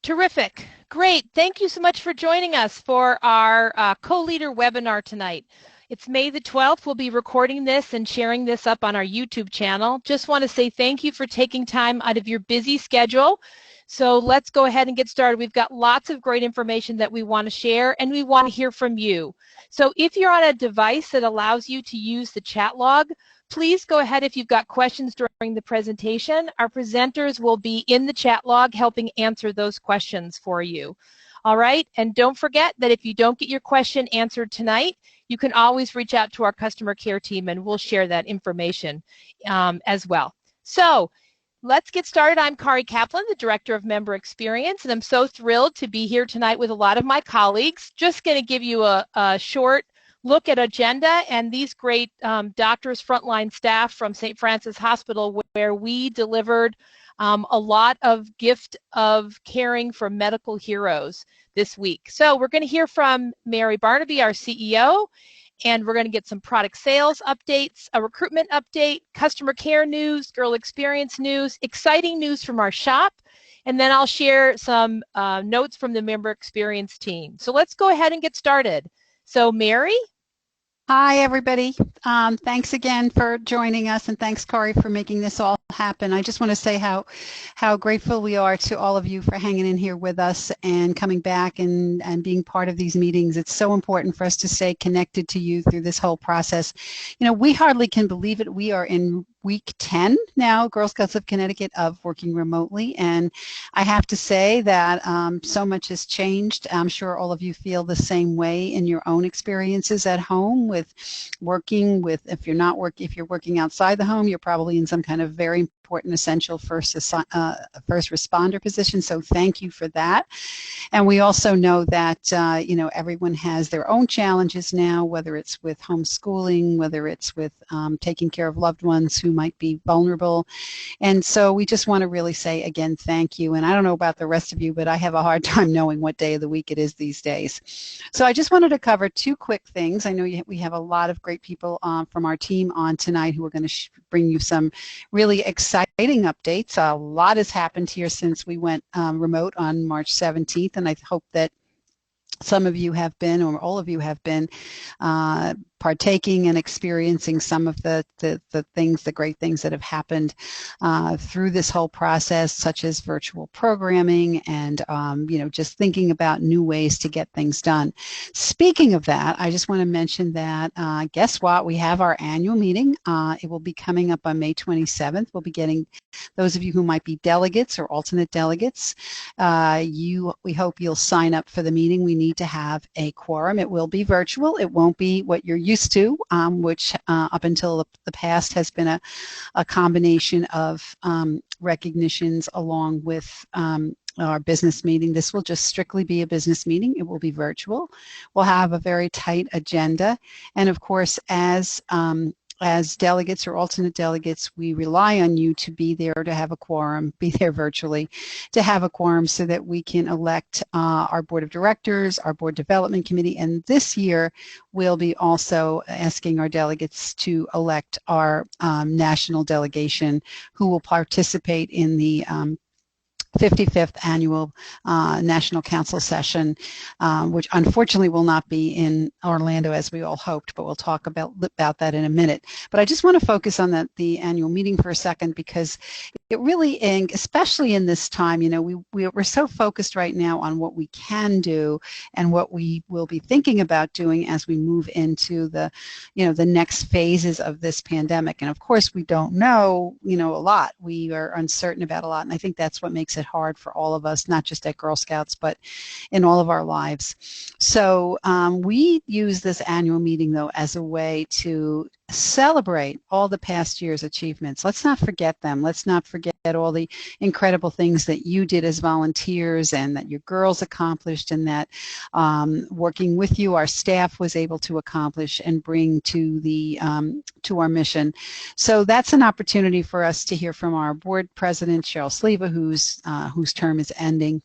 Terrific. Great. Thank you so much for joining us for our co-leader webinar tonight. It's May the 12th. We'll be recording this and sharing this up on our YouTube channel. Just want to say thank you for taking time out of your busy schedule. So let's go ahead and get started. We've got lots of great information that we want to share, and we want to hear from you. So if you're on a device that allows you to use the chat log, please go ahead if you've got questions during the presentation. Our presenters will be in the chat log helping answer those questions for you. All right, and don't forget that if you don't get your question answered tonight, you can always reach out to our customer care team and we'll share that information as well. So let's get started. I'm Kari Kaplan, the Director of Member Experience, and I'm so thrilled to be here tonight with a lot of my colleagues. Just going to give you a short look at agenda and these great doctors, frontline staff from St. Francis Hospital, where we delivered a lot of gift of caring for medical heroes this week. So we're going to hear from Mary Barnaby, our CEO, and we're going to get some product sales updates, a recruitment update, customer care news, girl experience news, exciting news from our shop, and then I'll share some notes from the member experience team. So let's go ahead and get started. So Mary? Hi, everybody. Thanks again for joining us, and thanks, Kari, for making this all happen. I just want to say how grateful we are to all of you for hanging in here with us and coming back and being part of these meetings. It's so important for us to stay connected to you through this whole process. You know, we hardly can believe it. We are in week 10 now, Girl Scouts of Connecticut, of working remotely, and I have to say that so much has changed. I'm sure all of you feel the same way in your own experiences at home with working with, if you're working outside the home, you're probably in some kind of very important, essential first responder position, so thank you for that. And we also know that you know, everyone has their own challenges now, whether it's with homeschooling, whether it's with taking care of loved ones who might be vulnerable. And so we just want to really say again, thank you. And I don't know about the rest of you, but I have a hard time knowing what day of the week it is these days. So I just wanted to cover two quick things. I know we have a lot of great people from our team on tonight who are going to bring you some really exciting updates. A lot has happened here since we went remote on March 17th, and I hope that some of you have been, or all of you have been, partaking and experiencing some of the great things that have happened through this whole process, such as virtual programming and you know, just thinking about new ways to get things done. Speaking of that, I just want to mention that guess what? We have our annual meeting. It will be coming up on May 27th. We'll be getting those of you who might be delegates or alternate delegates. We hope you'll sign up for the meeting. We need to have a quorum. It will be virtual. It won't be what you're used to, which up until the past has been a combination of recognitions along with our business meeting. This will just strictly be a business meeting. It will be virtual. We'll have a very tight agenda. And of course, as delegates or alternate delegates, we rely on you to be there, to have a quorum, be there virtually, to have a quorum so that we can elect our board of directors, our board development committee, and this year we'll be also asking our delegates to elect our national delegation, who will participate in the 55th annual National Council session, which unfortunately will not be in Orlando as we all hoped, but we'll talk about that in a minute. But I just want to focus on the annual meeting for a second, because it really, especially in this time, you know, we're so focused right now on what we can do and what we will be thinking about doing as we move into the, you know, the next phases of this pandemic. And of course, we don't know, you know, a lot. We are uncertain about a lot, and I think that's what makes it hard for all of us, not just at Girl Scouts, but in all of our lives. So we use this annual meeting, though, as a way to celebrate all the past year's achievements. Let's not forget them. Let's not forget all the incredible things that you did as volunteers and that your girls accomplished, and that working with you, our staff was able to accomplish and bring to the to our mission. So that's an opportunity for us to hear from our board president, Cheryl Sleva, whose term is ending,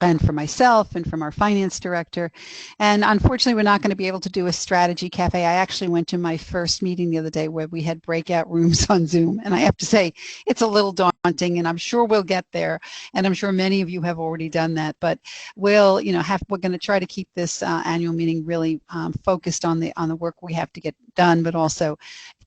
and for myself and from our finance director. And unfortunately, we're not going to be able to do a strategy cafe. I actually went to my first meeting the other day where we had breakout rooms on Zoom, and I have to say it's a little daunting daunting, and I'm sure we'll get there, and I'm sure many of you have already done that. But we'll, we're going to try to keep this annual meeting really focused on the work we have to get done, but also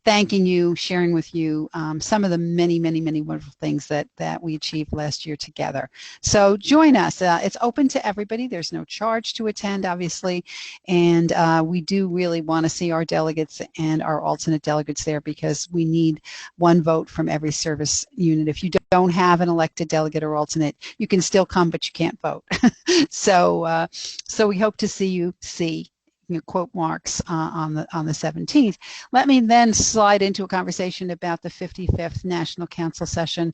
thanking you, sharing with you some of the many, many, many wonderful things that we achieved last year together. So join us. It's open to everybody. There's no charge to attend, obviously, and we do really want to see our delegates and our alternate delegates there, because we need one vote from every service unit. If you don't have an elected delegate or alternate, you can still come, but you can't vote. So we hope to see you, quote marks on the 17th. Let me then slide into a conversation about the 55th National Council session.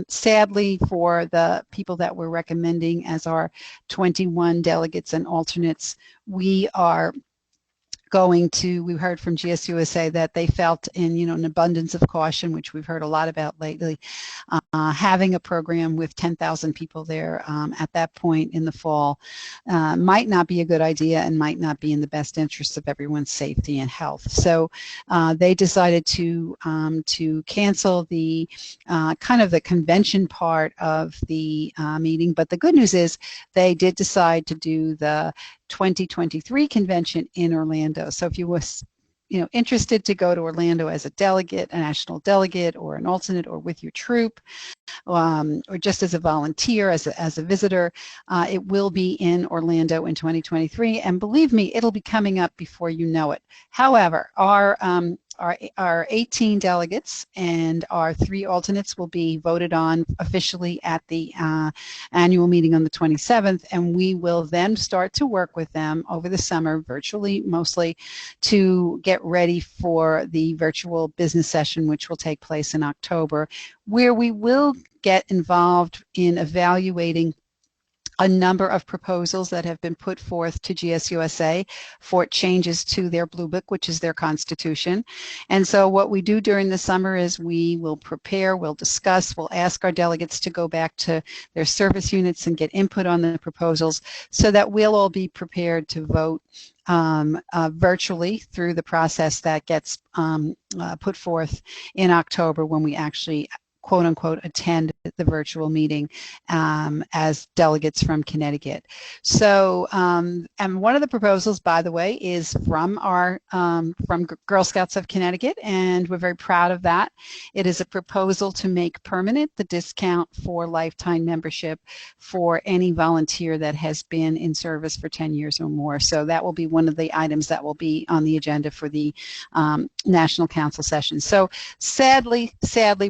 Sadly, for the people that we're recommending as our 21 delegates and alternates, we heard from GSUSA that they felt in, an abundance of caution, which we've heard a lot about lately, having a program with 10,000 people there at that point in the fall might not be a good idea and might not be in the best interest of everyone's safety and health. So they decided to cancel the kind of the convention part of the meeting. But the good news is they did decide to do the 2023 convention in Orlando. So if you were interested to go to Orlando as a delegate, a national delegate, or an alternate, or with your troop, or just as a volunteer, as a visitor, it will be in Orlando in 2023. And believe me, it'll be coming up before you know it. However, our 18 delegates and our 3 alternates will be voted on officially at the annual meeting on the 27th, and we will then start to work with them over the summer, virtually mostly, to get ready for the virtual business session, which will take place in October, where we will get involved in evaluating a number of proposals that have been put forth to GSUSA for changes to their Blue Book, which is their constitution. And so what we do during the summer is we will prepare, we'll discuss, we'll ask our delegates to go back to their service units and get input on the proposals, so that we'll all be prepared to vote virtually through the process that gets put forth in October, when we actually quote unquote attend the virtual meeting as delegates from Connecticut. So, and one of the proposals, by the way, is from from Girl Scouts of Connecticut, and we're very proud of that. It is a proposal to make permanent the discount for lifetime membership for any volunteer that has been in service for 10 years or more. So that will be one of the items that will be on the agenda for the National Council session. So sadly,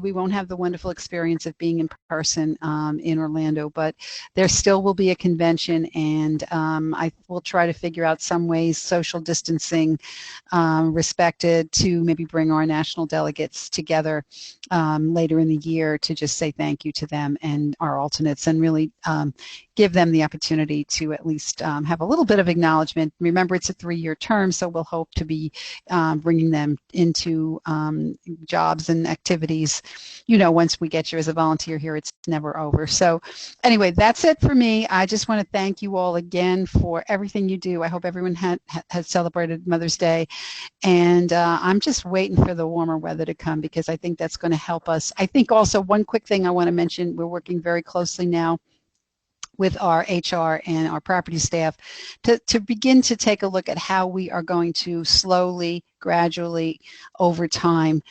we won't have the wonderful experience of being in person in Orlando, but there still will be a convention, and I will try to figure out some ways, social distancing respected, to maybe bring our national delegates together later in the year to just say thank you to them and our alternates, and really give them the opportunity to at least have a little bit of acknowledgement. Remember, it's a 3-year term, so we'll hope to be bringing them into jobs and activities. Once we get you as a volunteer here, it's never over. So anyway, that's it for me. I just want to thank you all again for everything you do. I hope everyone has celebrated Mother's Day, and I'm just waiting for the warmer weather to come, because I think that's going to help us. I think also one quick thing I want to mention, we're working very closely now with our HR and our property staff to begin to take a look at how we are going to slowly, gradually, over time,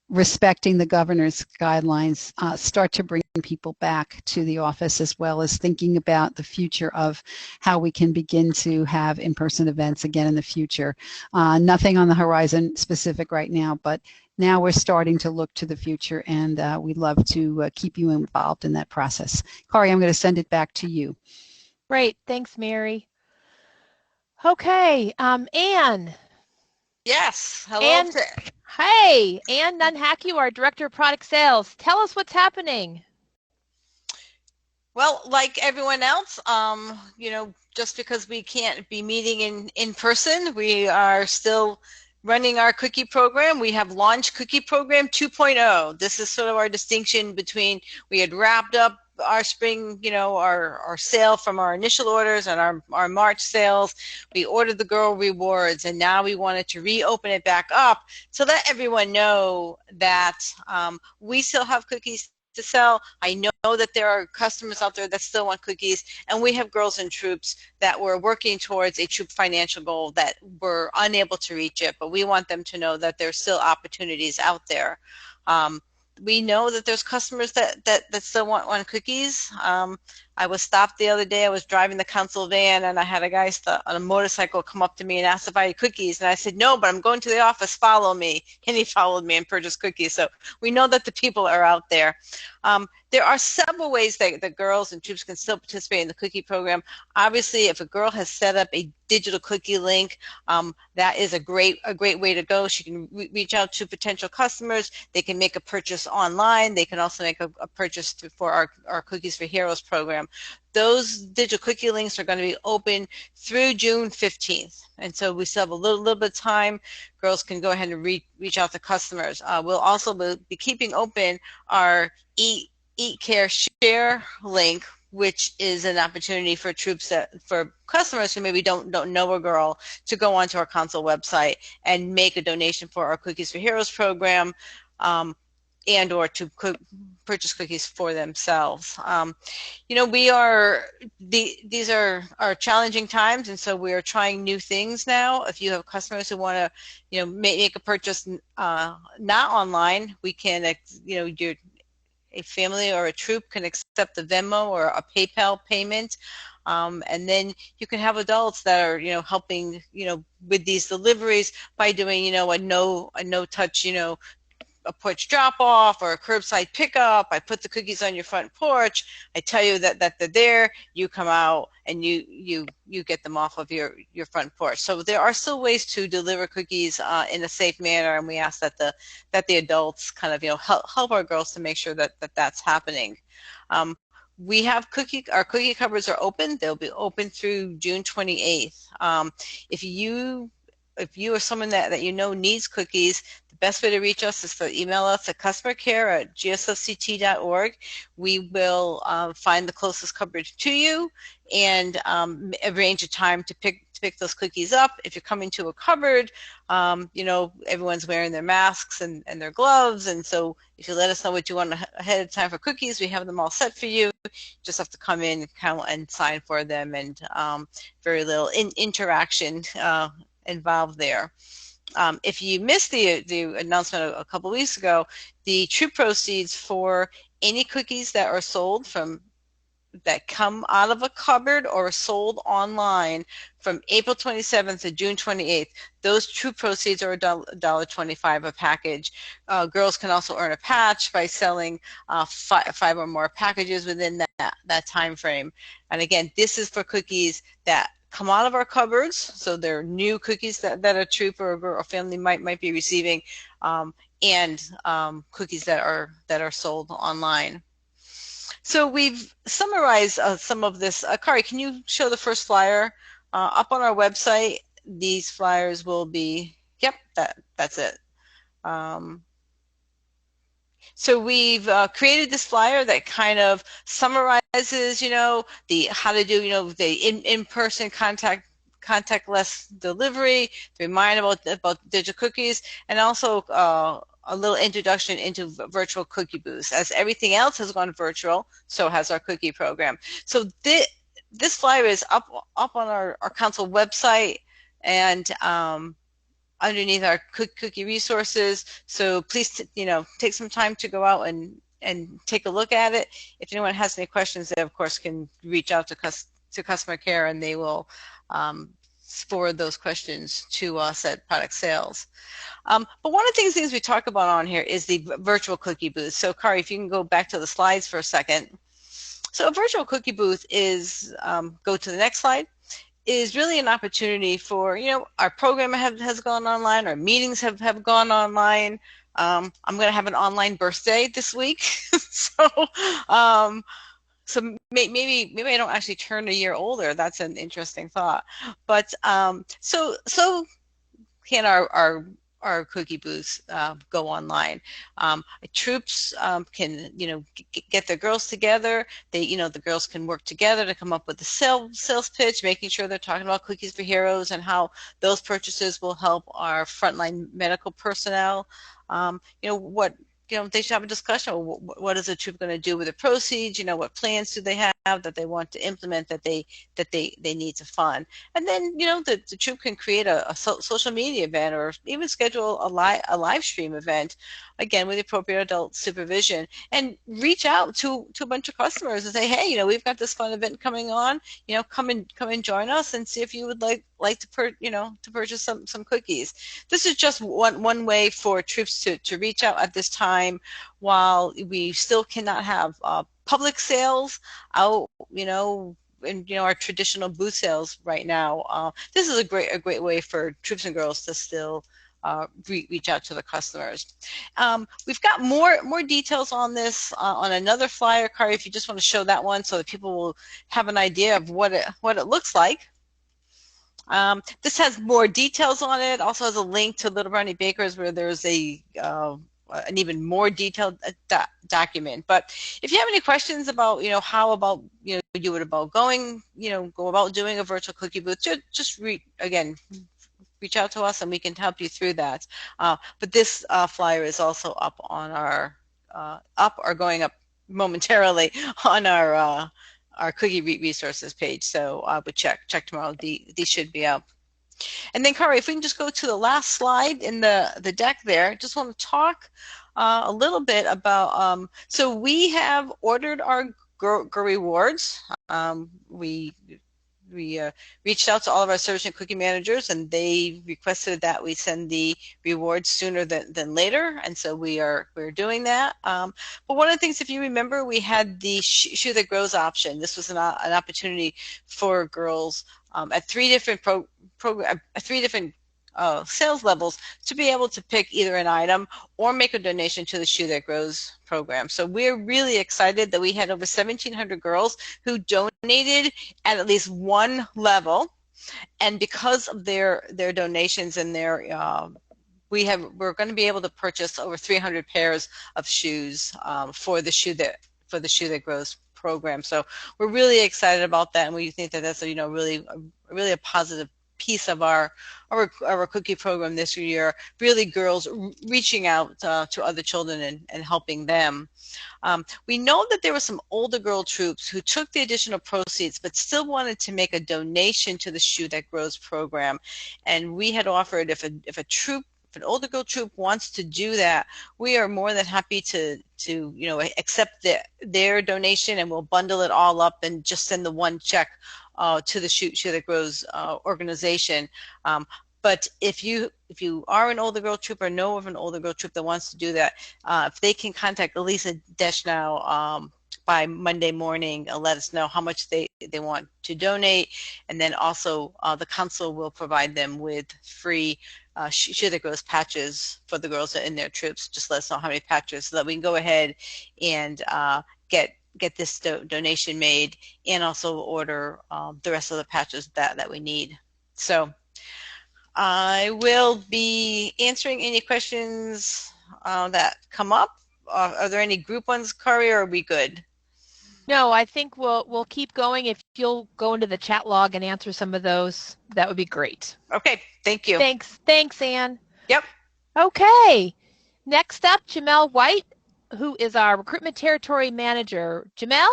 respecting the governor's guidelines, start to bring people back to the office, as well as thinking about the future of how we can begin to have in-person events again in the future. Nothing on the horizon specific right now, but now we're starting to look to the future, and we'd love to keep you involved in that process. Kari, I'm going to send it back to you. Great. Thanks, Mary. Okay, Anne. Yes. Hello. Anne, hey, Anne Nunhack, our Director of Product Sales. Tell us what's happening. Well, like everyone else, just because we can't be meeting in person, we are still running our cookie program. We have launched Cookie Program 2.0. This is sort of our distinction between, we had wrapped up our spring, our sale from our initial orders and our March sales. We ordered the girl rewards, and now we wanted to reopen it back up to let everyone know that we still have cookies to sell. I know that there are customers out there that still want cookies, and we have girls in troops that were working towards a troop financial goal that were unable to reach it, but we want them to know that there's still opportunities out there. We know that there's customers that still want cookies. I was stopped the other day. I was driving the council van, and I had a guy on a motorcycle come up to me and ask if I had cookies. And I said, no, but I'm going to the office. Follow me. And he followed me and purchased cookies. So we know that the people are out there. There are several ways that the girls and troops can still participate in the cookie program. Obviously, if a girl has set up a digital cookie link, that is a great way to go. She can reach out to potential customers. They can make a purchase online. They can also make a purchase for our Cookies for Heroes program. Those digital cookie links are going to be open through June 15th. And so we still have a little bit of time. Girls can go ahead and reach out to customers. We'll also be keeping open our Eat Care Share link, which is an opportunity for troops for customers who maybe don't know a girl to go onto our council website and make a donation for our Cookies for Heroes program, and or to purchase cookies for themselves. These are challenging times, and so we are trying new things now. If you have customers who want to, make a purchase not online, we can, a family or a troop can accept a Venmo or a PayPal payment. And then you can have adults that are, helping, with these deliveries by doing, a no-touch, a porch drop-off or a curbside pickup. I put the cookies on your front porch. I tell you that they're there. You come out and you get them off of your front porch. So there are still ways to deliver cookies in a safe manner, and we ask that the adults kind of help our girls to make sure that that's happening. We have our cookie cupboards are open. They'll be open through June 28th. If you are someone that needs cookies, the best way to reach us is to email us at customercare@gsfct.org. We will find the closest cupboard to you and arrange a time to pick those cookies up. If you're coming to a cupboard, everyone's wearing their masks and their gloves, and so if you let us know what you want ahead of time for cookies, we have them all set for you. You just have to come in and sign for them, and very little interaction involved there. If you missed the announcement a couple weeks ago, the troop proceeds for any cookies that are sold that come out of a cupboard or sold online from April 27th to June 28th, those troop proceeds are $1.25 a package. Girls can also earn a patch by selling 5 or more packages within that time frame. And again, this is for cookies that come out of our cupboards, so they're new cookies that a troop or a family might be receiving, and cookies that are sold online. So we've summarized some of this. Kari, can you show the first flyer up on our website? These flyers will be, yep, that's it. So we've created this flyer that kind of summarizes, how to do, the in-person contactless delivery, to remind about digital cookies, and also a little introduction into virtual cookie booths. As everything else has gone virtual, so has our cookie program. So this flyer is up on our council website, and underneath our cookie resources. So please, take some time to go out and take a look at it. If anyone has any questions, they of course can reach out to customer care, and they will forward those questions to us at Product Sales. But one of the things we talk about on here is the virtual cookie booth. So Kari, if you can go back to the slides for a second. So a virtual cookie booth is, go to the next slide, is really an opportunity for, our program has gone online, our meetings have gone online. I'm going to have an online birthday this week. So maybe I don't actually turn a year older. That's an interesting thought. But so can our our cookie booths go online. Troops can, get their girls together. They, the girls can work together to come up with the sales pitch, making sure they're talking about Cookies for Heroes and how those purchases will help our frontline medical personnel. What they should have a discussion. What is the troop going to do with the proceeds? What plans do they have that they want to implement that they need to fund? And then the troop can create a social media event or even schedule a live stream event, again with appropriate adult supervision, and reach out to a bunch of customers and say, hey, we've got this fun event coming on. Come and join us and see if you would like to purchase some cookies. This is just one way for troops to reach out at this time while we still cannot have public sales out, in our traditional booth sales right now. This is a great way for troops and girls to still reach out to the customers. We've got more details on this on another flyer card if you just want to show that one so that people will have an idea of what it looks like. This has more details on it. Also has a link to Little Brownie Bakers where there's an even more detailed document. But if you have any questions about how about you would go about doing a virtual cookie booth, just reach out to us and we can help you through that. But this flyer is also up on our going up momentarily on our cookie resources page. So I would check tomorrow. These should be up. And then, Kari, if we can just go to the last slide in the deck there, just want to talk a little bit about, so we have ordered our girl rewards. We reached out to all of our service and cookie managers, and they requested that we send the rewards sooner than later, and so we're doing that. But one of the things, if you remember, we had the Shoe That Grows option. This was an opportunity for girls at three different sales levels to be able to pick either an item or make a donation to the Shoe That Grows program. So we're really excited that we had over 1,700 girls who donated at least one level, and because of their donations and we're going to be able to purchase over 300 pairs of shoes for the Shoe That Grows program. So we're really excited about that, and we think that that's really a positive piece of our cookie program this year, really girls reaching out to other children and helping them. We know that there were some older girl troops who took the additional proceeds but still wanted to make a donation to the Shoe That Grows program, and we had offered if an older girl troop wants to do that, we are more than happy to accept their donation, and we'll bundle it all up and just send the one check to the Shoe That Grows organization. But if you are an older girl troop or know of an older girl troop that wants to do that, if they can contact Elisa Deschnau by Monday morning, let us know how much they want to donate, and then also the council will provide them with free Shoe That Grows patches for the girls in their troops. Just let us know how many patches so that we can go ahead and get this donation made and also order the rest of the patches that we need. So I will be answering any questions that come up. Are there any group ones, Kari, or are we good? No, I think we'll keep going. If you'll go into the chat log and answer some of those, that would be great. Okay, thank you. Thanks, Ann. Yep. Okay. Next up, Jamel White, who is our Recruitment Territory Manager. Jamel?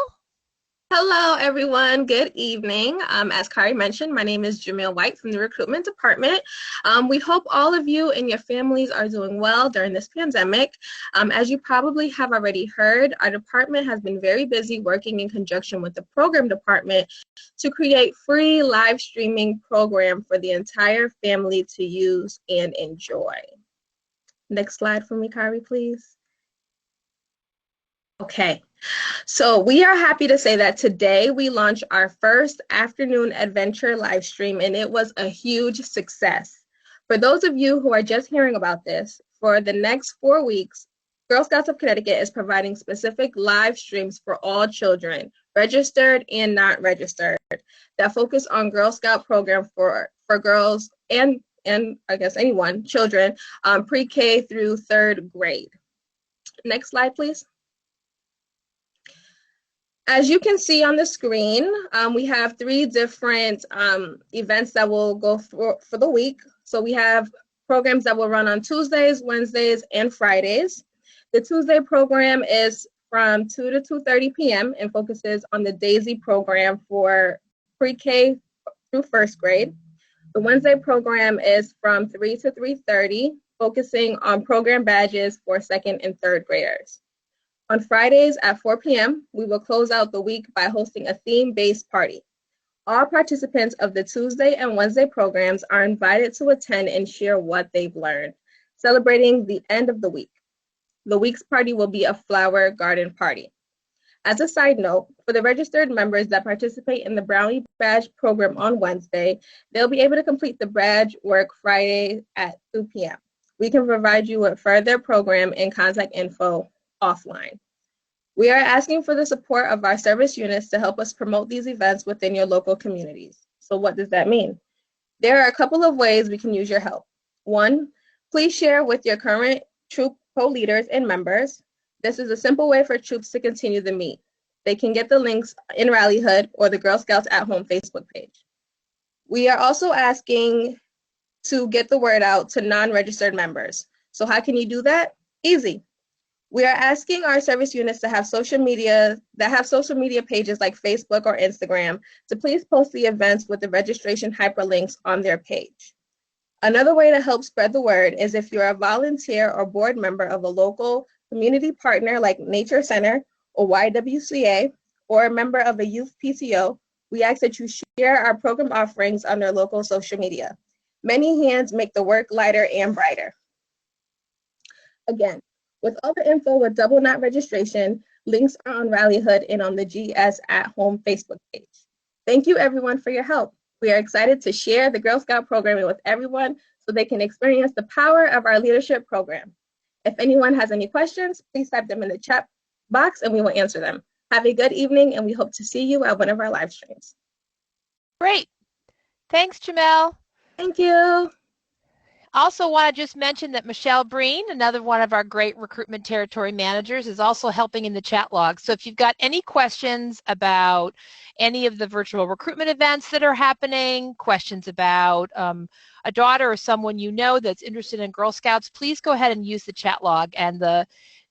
Hello, everyone. Good evening. As Kari mentioned, my name is Jamil White from the Recruitment Department. We hope all of you and your families are doing well during this pandemic. As you probably have already heard, our department has been very busy working in conjunction with the Program Department to create free live streaming program for the entire family to use and enjoy. Next slide for me, Kari, please. Okay. So we are happy to say that today we launched our first afternoon adventure live stream, and it was a huge success. For those of you who are just hearing about this, for the next 4 weeks, Girl Scouts of Connecticut is providing specific live streams for all children, registered and not registered, that focus on Girl Scout program for girls and and I guess anyone, children, pre-K through 3rd grade. Next slide, please. As you can see on the screen, we have 3 different events that will go for the week. So we have programs that will run on Tuesdays, Wednesdays, and Fridays. The Tuesday program is from 2 to 2:30 p.m. and focuses on the DAISY program for pre-K through 1st grade. The Wednesday program is from 3 to 3:30, focusing on program badges for 2nd and 3rd graders. On Fridays at 4 p.m., we will close out the week by hosting a theme-based party. All participants of the Tuesday and Wednesday programs are invited to attend and share what they've learned, celebrating the end of the week. The week's party will be a flower garden party. As a side note, for the registered members that participate in the Brownie Badge program on Wednesday, they'll be able to complete the badge work Friday at 2 p.m. We can provide you with further program and contact info offline. We are asking for the support of our service units to help us promote these events within your local communities. So what does that mean? There are a couple of ways we can use your help. 1, please share with your current troop co-leaders and members. This is a simple way for troops to continue the meet. They can get the links in Rallyhood or the Girl Scouts at Home Facebook page. We are also asking to get the word out to non-registered members. So how can you do that? Easy. We are asking our service units to have social media pages like Facebook or Instagram to please post the events with the registration hyperlinks on their page. Another way to help spread the word is if you're a volunteer or board member of a local community partner like Nature Center or YWCA, or a member of a youth PTO, we ask that you share our program offerings on their local social media. Many hands make the work lighter and brighter. Again, with all the info with double knot registration, links are on Rallyhood and on the GS at Home Facebook page. Thank you everyone for your help. We are excited to share the Girl Scout programming with everyone so they can experience the power of our leadership program. If anyone has any questions, please type them in the chat box and we will answer them. Have a good evening and we hope to see you at one of our live streams. Great. Thanks, Jamel. Thank you. Also want to just mention that Michelle Breen, another one of our great recruitment territory managers, is also helping in the chat log. So if you've got any questions about any of the virtual recruitment events that are happening, questions about a daughter or someone you know that's interested in Girl Scouts, please go ahead and use the chat log, and the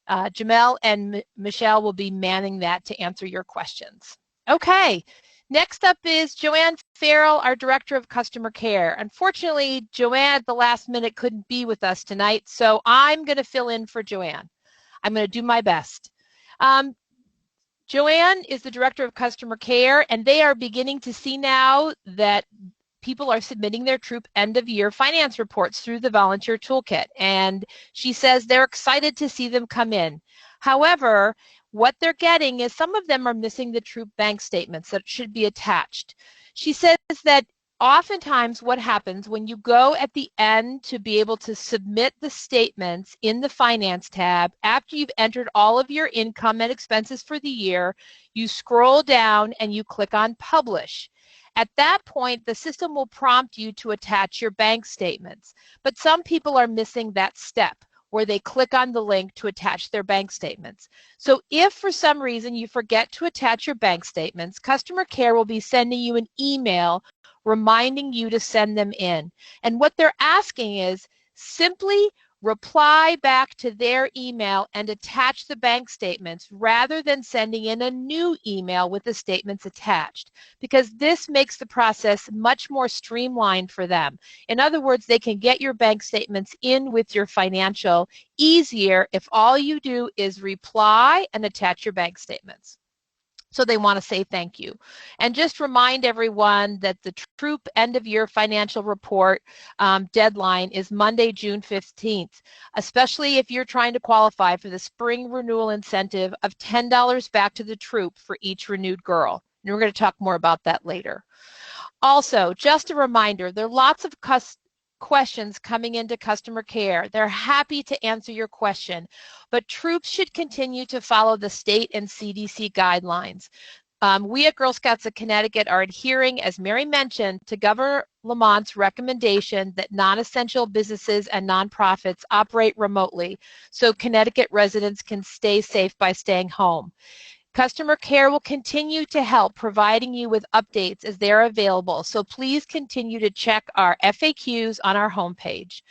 Jamel and Michelle will be manning that to answer your questions. Okay. Next up is Joanne Farrell, our Director of Customer Care. Unfortunately, Joanne at the last minute couldn't be with us tonight, so I'm going to fill in for Joanne. I'm going to do my best. Joanne is the Director of Customer Care, and they are beginning to see now that people are submitting their troop end-of-year finance reports through the Volunteer Toolkit, and she says they're excited to see them come in. However, what they're getting is some of them are missing the troop bank statements that should be attached. She says that oftentimes what happens when you go at the end to be able to submit the statements in the finance tab, after you've entered all of your income and expenses for the year, you scroll down and you click on publish. At that point, the system will prompt you to attach your bank statements, but some people are missing that step where they click on the link to attach their bank statements. So if for some reason you forget to attach your bank statements, customer care will be sending you an email reminding you to send them in. And what they're asking is simply reply back to their email and attach the bank statements rather than sending in a new email with the statements attached, because this makes the process much more streamlined for them. In other words, they can get your bank statements in with your financial easier if all you do is reply and attach your bank statements. So they want to say thank you. And just remind everyone that the troop end-of-year financial report deadline is Monday, June 15th, especially if you're trying to qualify for the spring renewal incentive of $10 back to the troop for each renewed girl. And we're going to talk more about that later. Also, just a reminder, there are lots of questions coming into customer care. They're happy to answer your question, but troops should continue to follow the state and CDC guidelines. We at Girl Scouts of Connecticut are adhering, as Mary mentioned, to Governor Lamont's recommendation that non-essential businesses and nonprofits operate remotely so Connecticut residents can stay safe by staying home. Customer care will continue to help, providing you with updates as they're available, so please continue to check our FAQs on our homepage.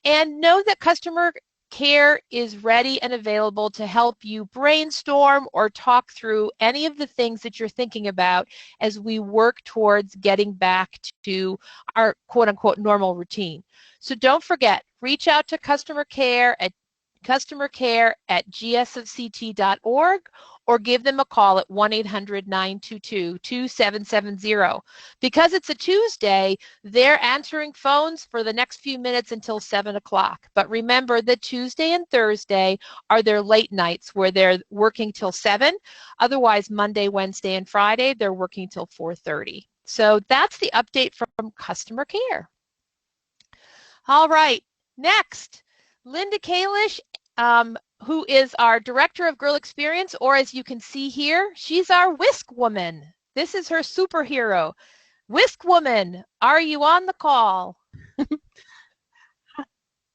And know that customer care is ready and available to help you brainstorm or talk through any of the things that you're thinking about as we work towards getting back to our quote-unquote normal routine. So don't forget, reach out to customer care at gsofct.org or give them a call at 1-800-922-2770. Because it's a Tuesday, they're answering phones for the next few minutes until 7 o'clock. But remember that Tuesday and Thursday are their late nights where they're working till 7. Otherwise, Monday, Wednesday, and Friday, they're working till 4:30. So that's the update from customer care. All right, next, Linda Kalish, who is our Director of Girl Experience, or as you can see here, she's our Whisk Woman. This is her superhero. Whisk Woman, are you on the call?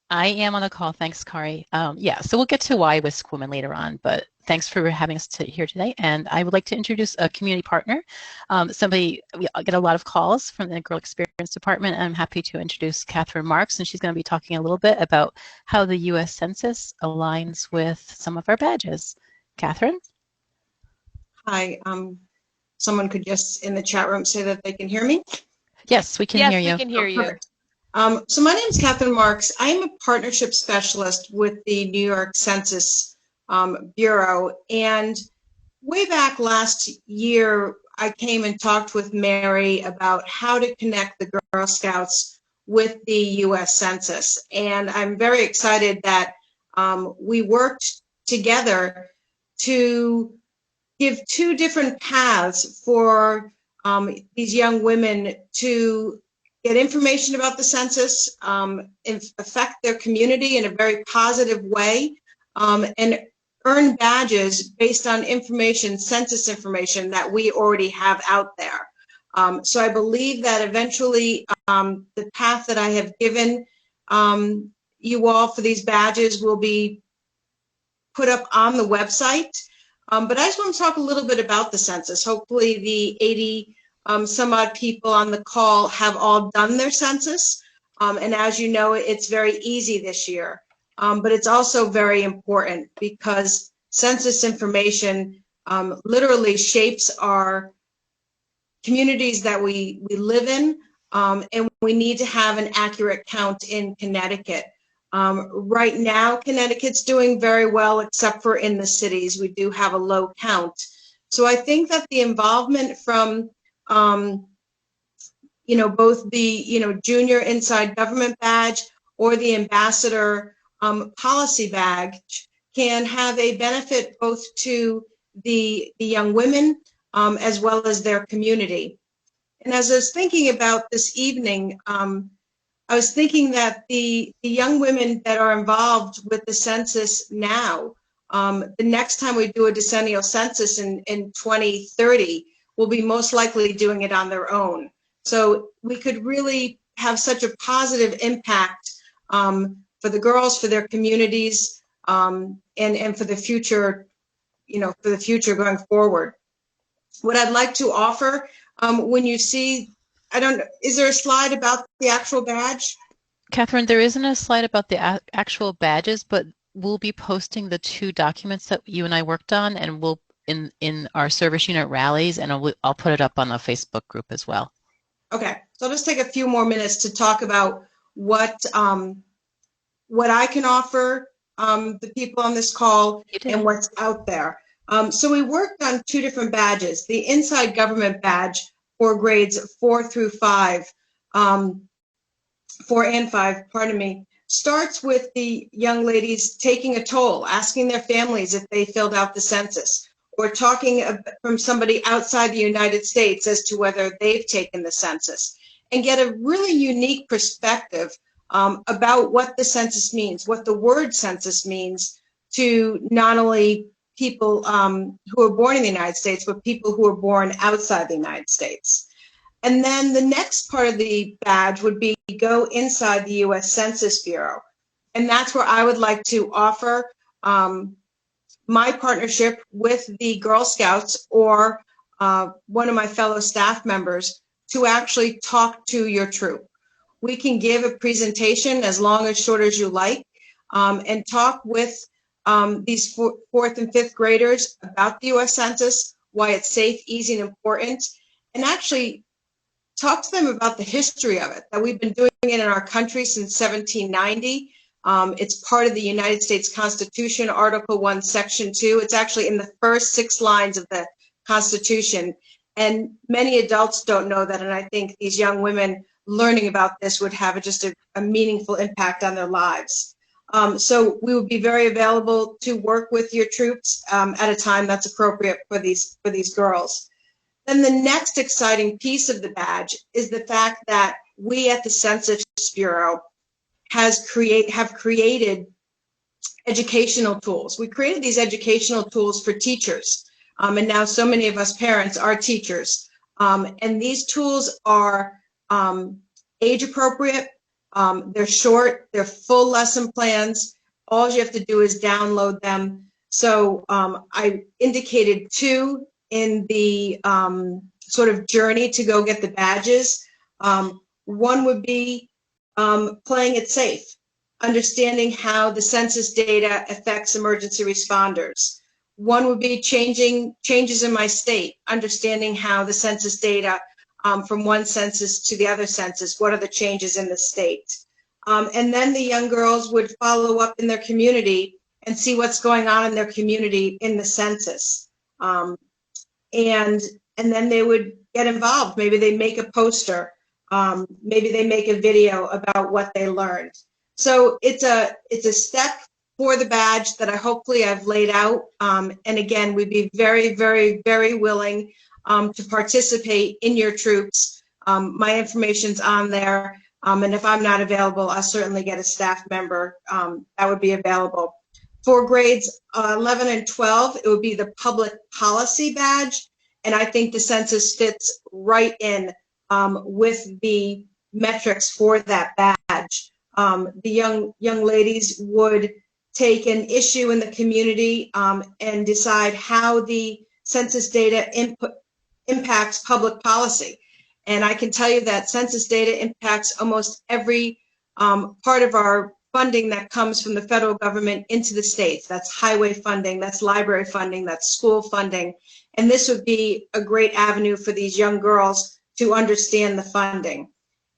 I am on the call. Thanks, Kari. Yeah, so we'll get to why Whisk Woman later on, but thanks for having us here today. And I would like to introduce a community partner. We get a lot of calls from the Girl Experience Department. I'm happy to introduce Catherine Marks, and she's going to be talking a little bit about how the U.S. Census aligns with some of our badges. Catherine? Hi. Someone could just in the chat room say that they can hear me? Yes, we can hear you. Yes, we can hear you. Perfect. So my name is Catherine Marks. I am a partnership specialist with the New York Census Bureau. And way back last year, I came and talked with Mary about how to connect the Girl Scouts with the U.S. Census. And I'm very excited that we worked together to give two different paths for these young women to get information about the census, affect their community in a very positive way, and earn badges based on information, census information that we already have out there. So I believe that eventually the path that I have given you all for these badges will be put up on the website. But I just want to talk a little bit about the census. Hopefully the 80 some odd people on the call have all done their census. And as you know, it's very easy this year. But it's also very important because census information literally shapes our communities that we live in, and we need to have an accurate count in Connecticut. Right now, Connecticut's doing very well, except for in the cities. We do have a low count. So I think that the involvement from both the, junior inside government badge or the ambassador policy badge can have a benefit both to the young women as well as their community. And as I was thinking about this evening, I was thinking that the young women that are involved with the census now, the next time we do a decennial census in 2030, will be most likely doing it on their own. So we could really have such a positive impact for the girls, for their communities, and for the future, for the future going forward. What I'd like to offer, when you see, is there a slide about the actual badge? Catherine, there isn't a slide about the actual badges, but we'll be posting the two documents that you and I worked on, and we'll in our service unit rallies, and I'll put it up on the Facebook group as well. Okay, so I'll just take a few more minutes to talk about what I can offer the people on this call and what's out there. So we worked on two different badges. The inside government badge for grades 4 and 5, starts with the young ladies taking a toll, asking their families if they filled out the census, or talking from somebody outside the United States as to whether they've taken the census, and get a really unique perspective about what the census means, what the word census means to not only people who are born in the United States, but people who are born outside the United States. And then the next part of the badge would be go inside the U.S. Census Bureau. And that's where I would like to offer my partnership with the Girl Scouts or one of my fellow staff members to actually talk to your troop. We can give a presentation as long as short as you like and talk with these fourth and fifth graders about the U.S. Census, why it's safe, easy, and important, and actually talk to them about the history of it, that we've been doing it in our country since 1790. It's part of the United States Constitution, Article 1, Section 2. It's actually in the first 6 lines of the Constitution. And many adults don't know that, and I think these young women learning about this would have just a meaningful impact on their lives. So we would be very available to work with your troops at a time that's appropriate for these girls. Then the next exciting piece of the badge is the fact that we at the Census Bureau have created educational tools. We created these educational tools for teachers, and now so many of us parents are teachers. And these tools are age appropriate, they're short, they're full lesson plans. All you have to do is download them. So I indicated 2 in the sort of journey to go get the badges. One would be playing it safe, understanding how the census data affects emergency responders. One would be changes in my state, understanding how the census data from one census to the other census, what are the changes in the state. And then the young girls would follow up in their community and see what's going on in their community in the census. And then they would get involved. Maybe they make a poster. Maybe they make a video about what they learned. So it's a step for the badge that I've laid out. And again, we'd be very, very, very willing to participate in your troops. My information's on there. And if I'm not available, I'll certainly get a staff member that would be available. For grades 11 and 12, it would be the public policy badge. And I think the census fits right in with the metrics for that badge. The young ladies would take an issue in the community and decide how the census data impacts public policy. And I can tell you that census data impacts almost every part of our funding that comes from the federal government into the states. That's highway funding, that's library funding, that's school funding. And this would be a great avenue for these young girls to understand the funding.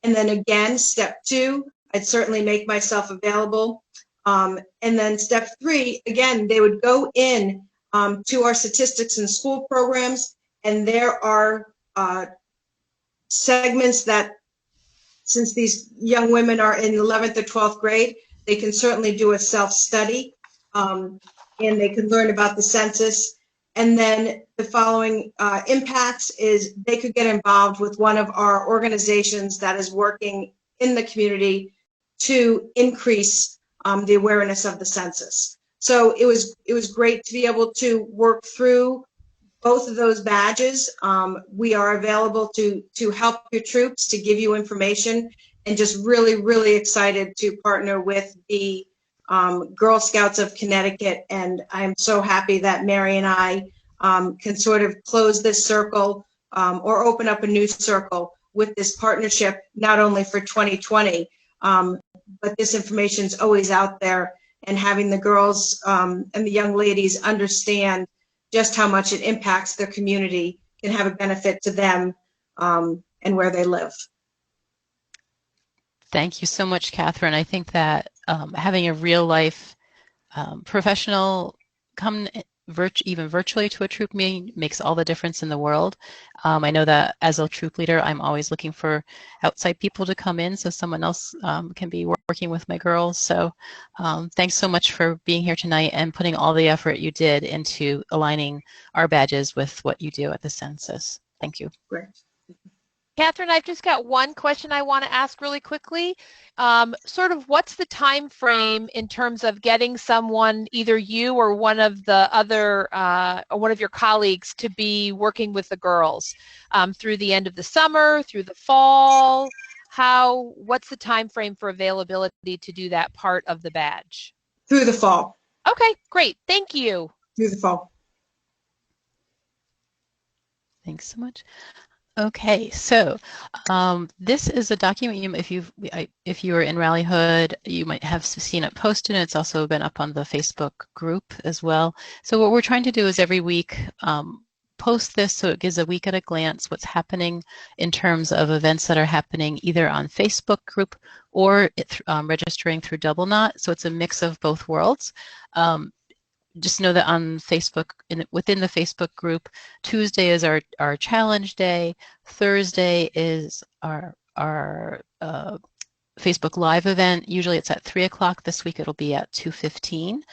And then again, step 2, I'd certainly make myself available. And then step 3, again, they would go in to our statistics and school programs, and there are segments that, since these young women are in 11th or 12th grade, they can certainly do a self-study, and they can learn about the census. And then the following impacts is they could get involved with one of our organizations that is working in the community to increase the awareness of the census. So it was great to be able to work through both of those badges. We are available to help your troops, to give you information, and just really, really excited to partner with the Girl Scouts of Connecticut. And I'm so happy that Mary and I can sort of close this circle or open up a new circle with this partnership, not only for 2020, but this information is always out there, and having the girls and the young ladies understand just how much it impacts their community can have a benefit to them and where they live. Thank you so much, Catherine. I think that having a real life professional come even virtually to a troop meeting makes all the difference in the world. I know that as a troop leader, I'm always looking for outside people to come in so someone else can be working with my girls. So thanks so much for being here tonight and putting all the effort you did into aligning our badges with what you do at the census. Thank you. Great. Catherine, I've just got one question I want to ask really quickly. Sort of what's the time frame in terms of getting someone, either you or one of the other, or one of your colleagues, to be working with the girls through the end of the summer, through the fall? What's the time frame for availability to do that part of the badge? Through the fall. Okay, great. Thank you. Through the fall. Thanks so much. Okay, so this is a document. If you were in Rallyhood, you might have seen it posted, and it's also been up on the Facebook group as well. So what we're trying to do is every week post this, so it gives a week at a glance what's happening in terms of events that are happening either on Facebook group or registering through Double Knot. So it's a mix of both worlds. Just know that on Facebook, within the Facebook group, Tuesday is our challenge day. Thursday is our Facebook Live event. Usually it's at 3 o'clock. This week it'll be at 2:15.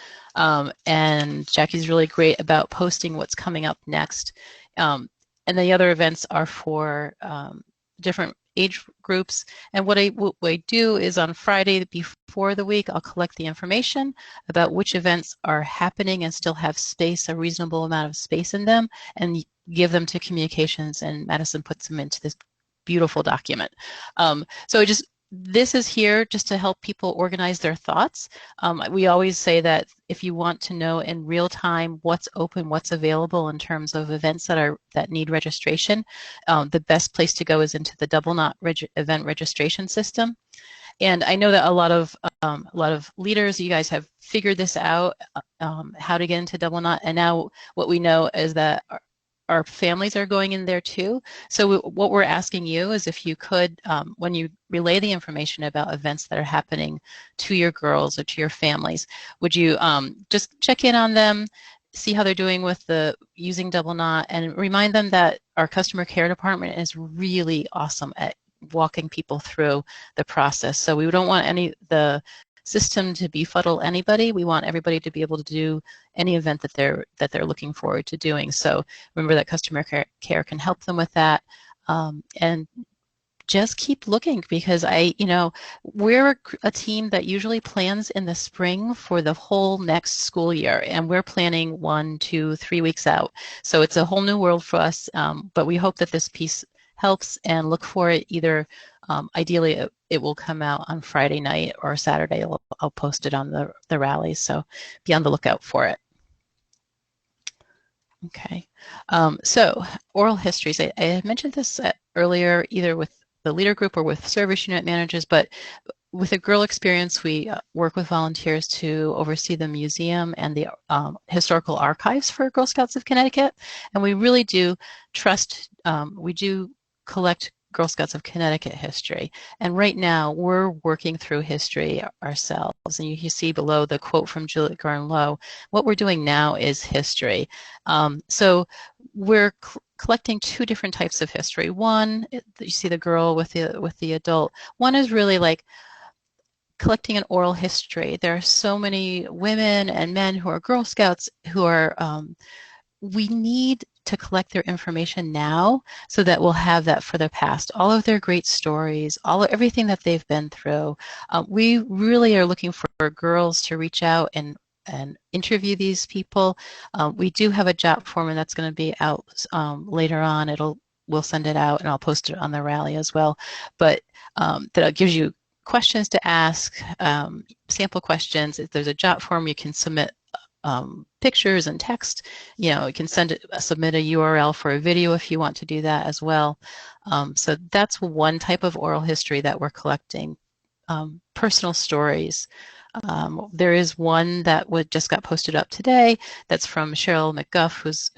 And Jackie's really great about posting what's coming up next. And the other events are for different age groups. And what I do is on Friday before the week, I'll collect the information about which events are happening and still have space, a reasonable amount of space in them, and give them to communications, and Madison puts them into this beautiful document. This is here just to help people organize their thoughts. We always say that if you want to know in real time what's open, what's available in terms of events that need registration, the best place to go is into the Double Knot event registration system. And I know that a lot of leaders, you guys have figured this out, how to get into Double Knot, and now what we know is that our families are going in there too. So what we're asking you is if you could, when you relay the information about events that are happening to your girls or to your families, would you just check in on them, see how they're doing with using Double Knot, and remind them that our customer care department is really awesome at walking people through the process. So we don't want the system to befuddle anybody. We want everybody to be able to do any event that they're looking forward to doing. So remember that customer care can help them with that, and just keep looking, because we're a team that usually plans in the spring for the whole next school year, and we're planning 1, 2, 3 weeks out. So it's a whole new world for us, but we hope that this piece helps, and look for it either. Ideally, it will come out on Friday night or Saturday. I'll post it on the rally, so be on the lookout for it. Okay, so oral histories. I had mentioned this earlier, either with the leader group or with service unit managers, but with a girl experience, we work with volunteers to oversee the museum and the historical archives for Girl Scouts of Connecticut, and we really do trust, we do collect Girl Scouts of Connecticut history. And right now we're working through history ourselves. And you see below the quote from Juliet Garn-Low, what we're doing now is history. So we're collecting 2 different types of history. One, you see the girl with the adult. One is really like collecting an oral history. There are so many women and men who are Girl Scouts who are, we need to collect their information now so that we'll have that for the past. All of their great stories, everything that they've been through. We really are looking for girls to reach out and interview these people. We do have a JOT form, and that's going to be out later on. We'll send it out, and I'll post it on the rally as well. But that gives you questions to ask, sample questions. If there's a JOT form, you can submit pictures and text. You can submit a URL for a video if you want to do that as well. So that's one type of oral history that we're collecting. Personal stories. There is one that just got posted up today that's from Cheryl McGuff, who's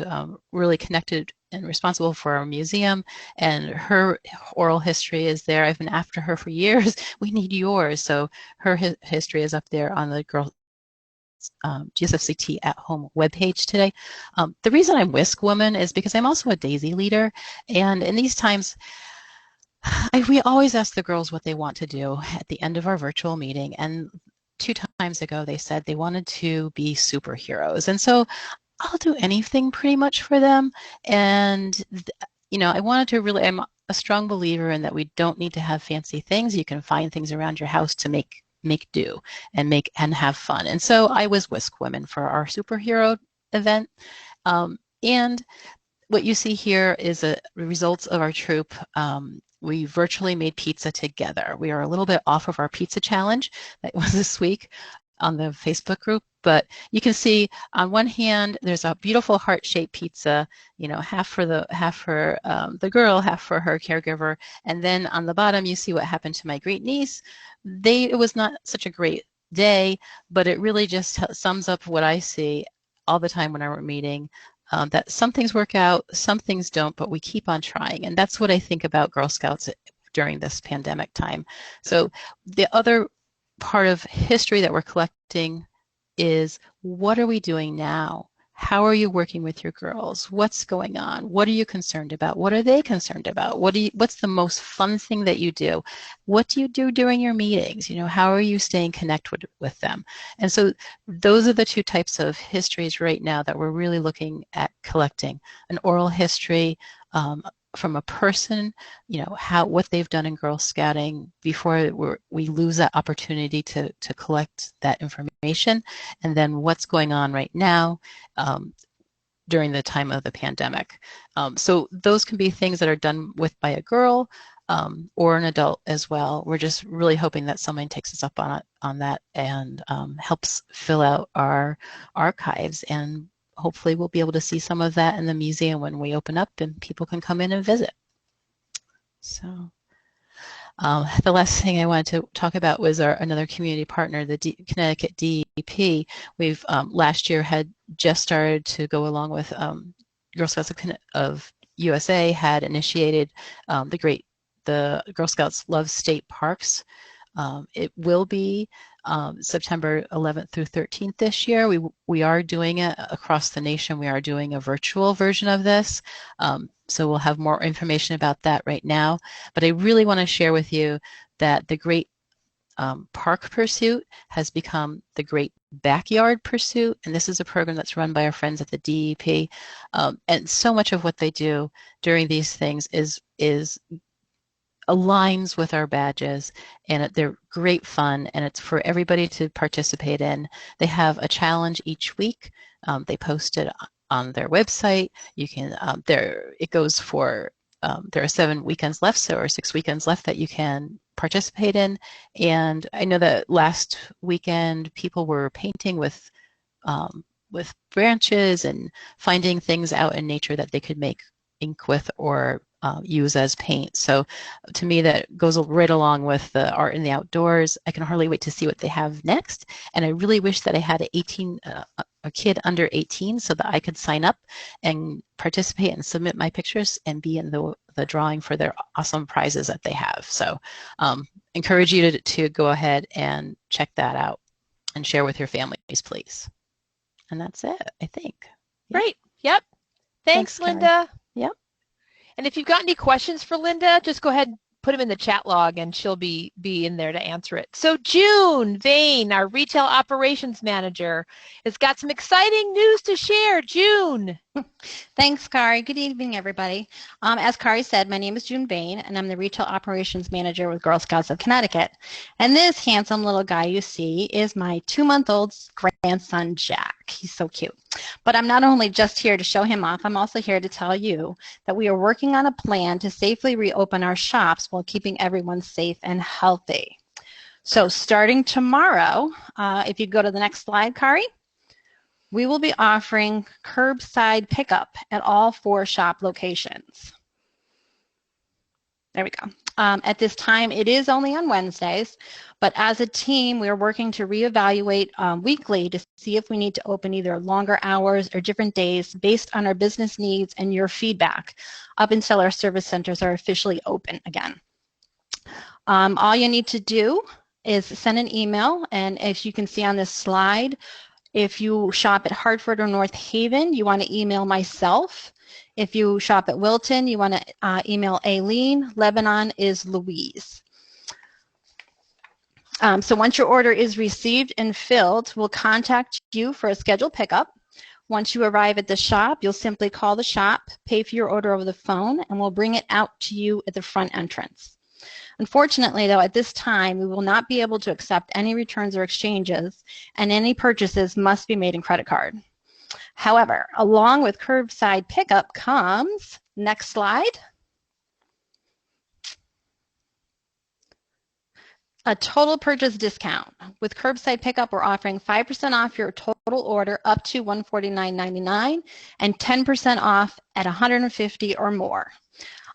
really connected and responsible for our museum, and her oral history is there. I've been after her for years. We need yours. So her history is up there on the GSFCT at Home webpage today. The reason I'm Whisk Woman is because I'm also a Daisy leader, and in these times, we always ask the girls what they want to do at the end of our virtual meeting, and 2 times ago they said they wanted to be superheroes, and so I'll do anything pretty much for them. And I wanted to really, I'm a strong believer in that we don't need to have fancy things. You can find things around your house to make do and have fun. And so I was Whisk Women for our superhero event. And what you see here is the results of our troop. We virtually made pizza together. We are a little bit off of our pizza challenge that was this week on the Facebook group, but you can see on one hand there's a beautiful heart-shaped pizza, half for the girl, half for her caregiver, and then on the bottom you see what happened to my great niece. It was not such a great day, but it really just sums up what I see all the time when I'm meeting. That some things work out, some things don't, but we keep on trying. And that's what I think about Girl Scouts during this pandemic time. So the other part of history that we're collecting is, what are we doing now? How are you working with your girls? What's going on? What are you concerned about? What are they concerned about? What's the most fun thing that you do? What do you do during your meetings? How are you staying connected with them? And so those are the two types of histories right now that we're really looking at collecting. An oral history from a person, what they've done in Girl Scouting before we lose that opportunity to collect that information, and then what's going on right now during the time of the pandemic. So those can be things that are done by a girl or an adult as well. We're just really hoping that someone takes us up on that and helps fill out our archives, and hopefully we'll be able to see some of that in the museum when we open up and people can come in and visit. So the last thing I wanted to talk about was another community partner, the Connecticut DEP. We've last year had just started to go along with Girl Scouts of USA had initiated the Girl Scouts Love State Parks. It will be September 11th through 13th this year. We are doing it across the nation. We are doing a virtual version of this. So we'll have more information about that right now. But I really want to share with you that the Great Park Pursuit has become the Great Backyard Pursuit. And this is a program that's run by our friends at the DEP. And so much of what they do during these things is aligns with our badges, and they're great fun, and it's for everybody to participate in. They have a challenge each week. They post it on their website. You can it goes for there are 7 weekends left, or 6 weekends left that you can participate in. And I know that last weekend people were painting with branches and finding things out in nature that they could make ink with or use as paint. So to me, that goes right along with the art in the outdoors. I can hardly wait to see what they have next. And I really wish that I had a kid under 18 so that I could sign up and participate and submit my pictures and be in the drawing for their awesome prizes that they have. So encourage you to go ahead and check that out and share with your families, please. And that's it, I think. Great. Yep. Thanks, Linda. Karen. Yep. And if you've got any questions for Linda, just go ahead and put them in the chat log and she'll be in there to answer it. So June Vane, our retail operations manager, has got some exciting news to share. June. Thanks, Kari. Good evening, everybody. As Kari said, my name is June Bain, and I'm the Retail Operations Manager with Girl Scouts of Connecticut. And this handsome little guy you see is my 2-month-old grandson, Jack. He's so cute. But I'm not only just here to show him off, I'm also here to tell you that we are working on a plan to safely reopen our shops while keeping everyone safe and healthy. So starting tomorrow, if you go to the next slide, Kari, we will be offering curbside pickup at all 4 shop locations. There we go. At this time, it is only on Wednesdays, but as a team, we are working to reevaluate weekly to see if we need to open either longer hours or different days based on our business needs and your feedback up until our service centers are officially open again. All you need to do is send an email, and as you can see on this slide, if you shop at Hartford or North Haven, you want to email myself. If you shop at Wilton, you want to email Aileen. Lebanon is Louise. So once your order is received and filled, we'll contact you for a scheduled pickup. Once you arrive at the shop, you'll simply call the shop, pay for your order over the phone, and we'll bring it out to you at the front entrance. Unfortunately, though, at this time, we will not be able to accept any returns or exchanges, and any purchases must be made in credit card. However, along with curbside pickup comes, next slide, a total purchase discount. With curbside pickup, we're offering 5% off your total order up to $149.99 and 10% off at $150 or more.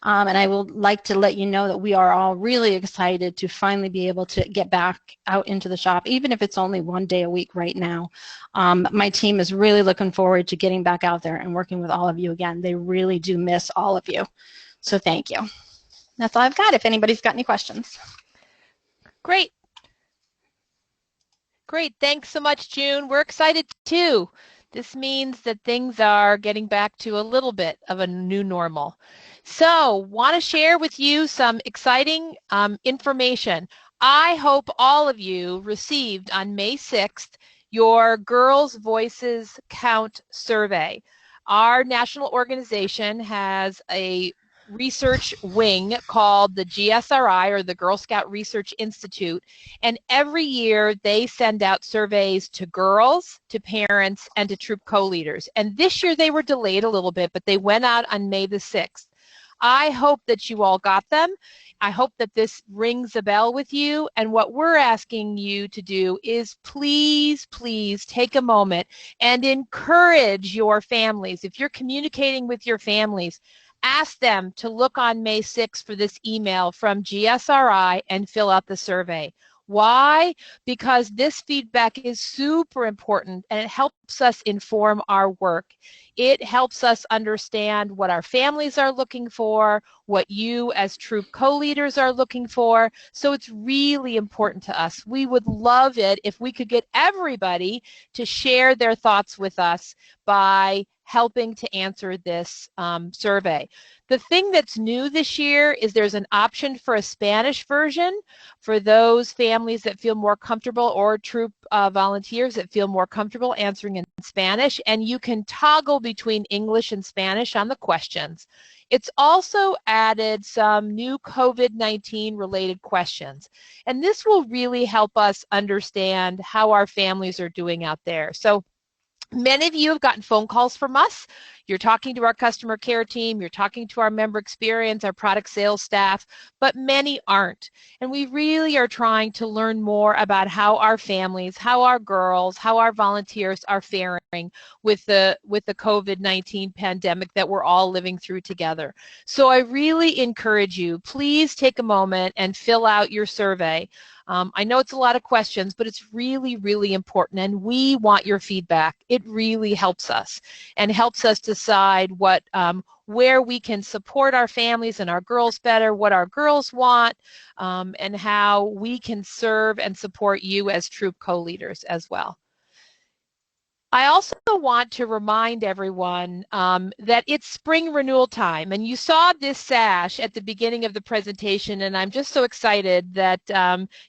And I would like to let you know that we are all really excited to finally be able to get back out into the shop, even if it's only one day a week right now. My team is really looking forward to getting back out there and working with all of you again. They really do miss all of you. So thank you. That's all I've got, if anybody's got any questions. Great. Great. Thanks so much, June. We're excited too. This means that things are getting back to a little bit of a new normal. So, want to share with you some exciting information. I hope all of you received on May 6th your Girls' Voices Count survey. Our national organization has a research wing called the GSRI, or the Girl Scout Research Institute, and every year they send out surveys to girls, to parents, and to troop co-leaders. And this year they were delayed a little bit, but they went out on May the 6th. I hope that you all got them. I hope that this rings a bell with you, and what we're asking you to do is please, please take a moment and encourage your families. If you're communicating with your families, ask them to look on May 6th for this email from GSRI and fill out the survey. Why? Because this feedback is super important and it helps us inform our work. It helps us understand what our families are looking for, what you as troop co-leaders are looking for. So it's really important to us. We would love it if we could get everybody to share their thoughts with us by helping to answer this survey. The thing that's new this year is there's an option for a Spanish version for those families that feel more comfortable, or troop volunteers that feel more comfortable answering in Spanish, and you can toggle between English and Spanish on the questions. It's also added some new COVID-19 related questions, and this will really help us understand how our families are doing out there. So many of you have gotten phone calls from us. You're talking to our customer care team, you're talking to our member experience, our product sales staff, but many aren't. And we really are trying to learn more about how our families, how our girls, how our volunteers are faring with the COVID-19 pandemic that we're all living through together. So I really encourage you, please take a moment and fill out your survey. I know it's a lot of questions, but it's really, really important, and we want your feedback. It really helps us, and helps us decide what, where we can support our families and our girls better, what our girls want, and how we can serve and support you as troop co-leaders as well. I also want to remind everyone that it's spring renewal time, and you saw this sash at the beginning of the presentation, and I'm just so excited that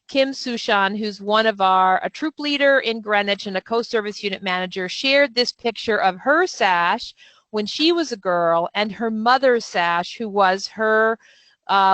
Kim Sushan, who's one of a troop leader in Greenwich and a co-service unit manager, shared this picture of her sash when she was a girl and her mother's sash, who was her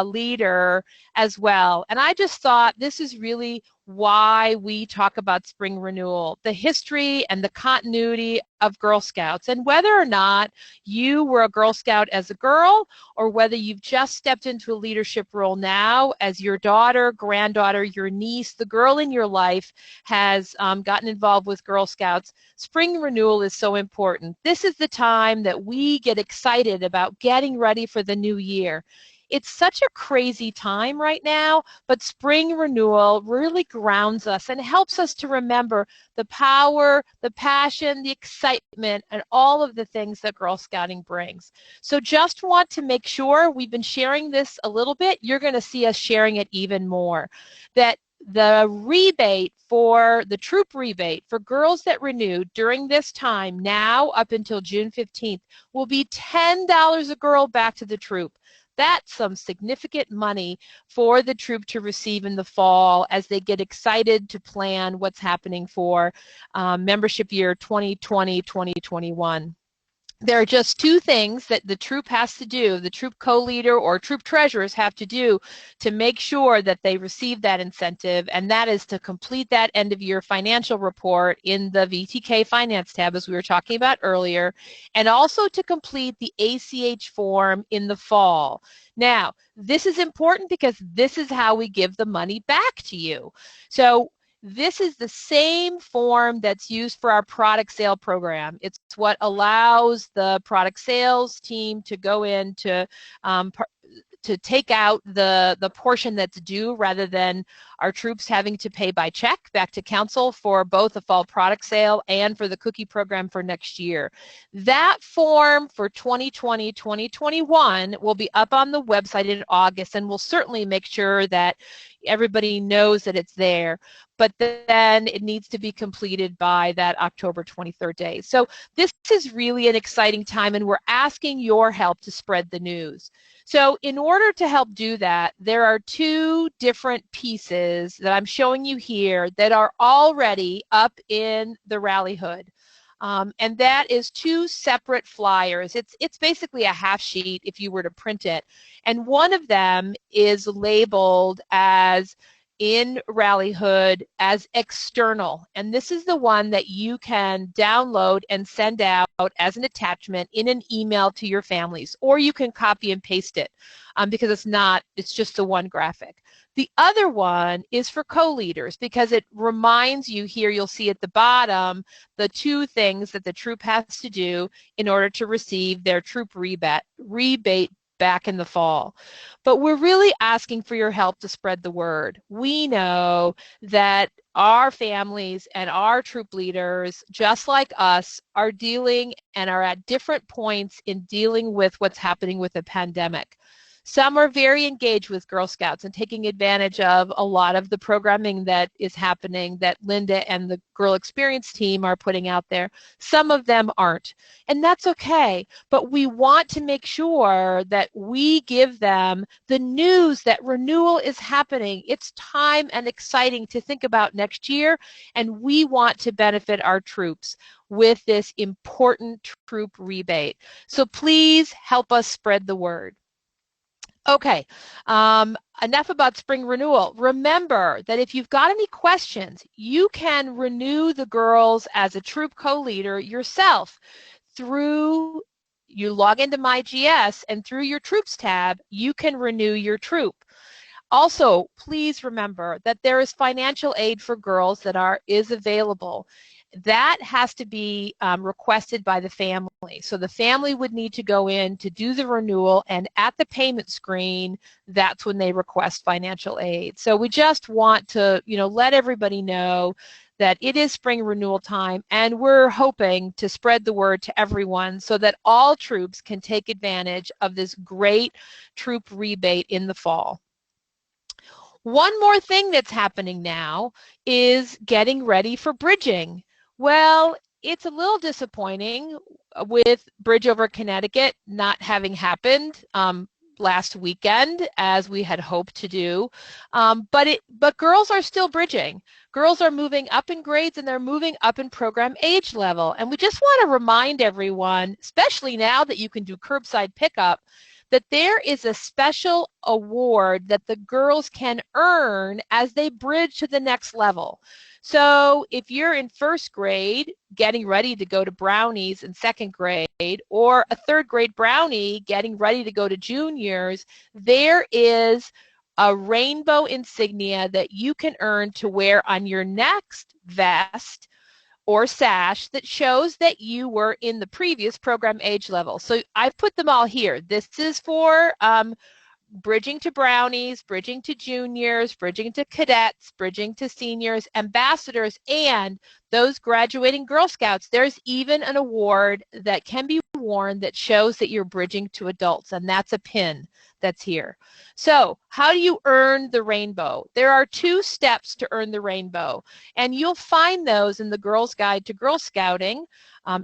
leader as well. And I just thought this is really why we talk about spring renewal, the history and the continuity of Girl Scouts, and whether or not you were a Girl Scout as a girl, or whether you've just stepped into a leadership role now as your daughter, granddaughter, your niece, the girl in your life has gotten involved with Girl Scouts. Spring renewal is so important. This is the time that we get excited about getting ready for the new year. It's such a crazy time right now, but spring renewal really grounds us and helps us to remember the power, the passion, the excitement, and all of the things that Girl Scouting brings. So just want to make sure, we've been sharing this a little bit, you're going to see us sharing it even more, that the rebate for the troop rebate for girls that renewed during this time, now up until June 15th, will be $10 a girl back to the troop. that's some significant money for the troop to receive in the fall as they get excited to plan what's happening for membership year 2020-2021. There are just two things that the troop has to do, the troop co-leader or troop treasurers have to do to make sure that they receive that incentive, and that is to complete that end-of-year financial report in the VTK Finance tab, as we were talking about earlier, and also to complete the ACH form in the fall. Now, this is important because this is how we give the money back to you. So this is the same form that's used for our product sale program. It's what allows the product sales team to go in to take out the portion that's due rather than our troops having to pay by check back to council for both the fall product sale and for the cookie program for next year. That form for 2020-2021 will be up on the website in August, and we'll certainly make sure that everybody knows that it's there, but then it needs to be completed by that October 23rd day. So this is really an exciting time, and we're asking your help to spread the news. So in order to help do that, there are two different pieces that I'm showing you here that are already up in the Rally Hood. And that is two separate flyers. It's basically a half sheet if you were to print it. And one of them is labeled as in Rally Hood as external. And this is the one that you can download and send out as an attachment in an email to your families, or you can copy and paste it because it's just the one graphic. The other one is for co-leaders because it reminds you here, you'll see at the bottom, the two things that the troop has to do in order to receive their troop rebate back in the fall. But we're really asking for your help to spread the word. We know that our families and our troop leaders, just like us, are dealing and are at different points in dealing with what's happening with the pandemic. Some are very engaged with Girl Scouts and taking advantage of a lot of the programming that is happening that Linda and the Girl Experience team are putting out there. Some of them aren't, and that's okay. But we want to make sure that we give them the news that renewal is happening. It's time and exciting to think about next year, and we want to benefit our troops with this important troop rebate. So please help us spread the word. Okay, enough about spring renewal. Remember that if you've got any questions, you can renew the girls as a troop co-leader yourself through, you log into MyGS, and through your troops tab, you can renew your troop. Also, please remember that there is financial aid for girls that is available. That has to be requested by the family. So the family would need to go in to do the renewal, and at the payment screen, that's when they request financial aid. So we just want to, let everybody know that it is spring renewal time, and we're hoping to spread the word to everyone so that all troops can take advantage of this great troop rebate in the fall. One more thing that's happening now is getting ready for bridging. Well, it's a little disappointing with Bridge over Connecticut not having happened last weekend as we had hoped to do, but girls are still bridging. Girls are moving up in grades and they're moving up in program age level. And we just want to remind everyone, especially now that you can do curbside pickup, that there is a special award that the girls can earn as they bridge to the next level. So if you're in first grade getting ready to go to brownies in second grade, or a third grade brownie getting ready to go to juniors, there is a rainbow insignia that you can earn to wear on your next vest or sash that shows that you were in the previous program age level. So I've put them all here. This is for bridging to brownies, bridging to juniors, bridging to cadets, bridging to seniors, ambassadors, and those graduating Girl Scouts. There's even an award that can be worn that shows that you're bridging to adults, and that's a pin that's here. So how do you earn the rainbow? There are 2 steps to earn the rainbow, and you'll find those in the Girl's Guide to Girl Scouting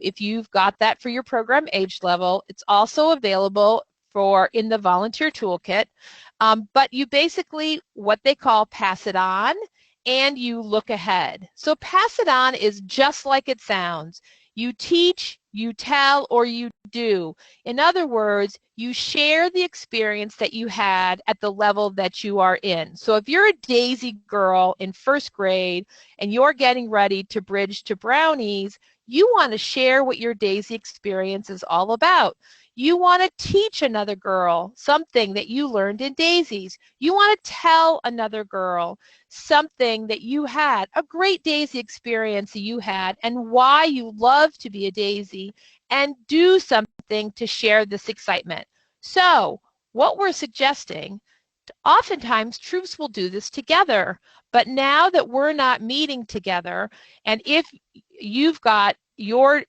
if you've got that for your program age level. It's also available in the volunteer toolkit, but you basically, what they call, pass it on and you look ahead. So pass it on is just like it sounds. You teach, you tell, or you do. In other words, you share the experience that you had at the level that you are in. So if you're a Daisy girl in first grade and you're getting ready to bridge to Brownies, you want to share what your Daisy experience is all about. You want to teach another girl something that you learned in Daisies. You want to tell another girl something that you had, a great Daisy experience that you had, and why you love to be a Daisy, and do something to share this excitement. So what we're suggesting, oftentimes troops will do this together, but now that we're not meeting together, and if you've got your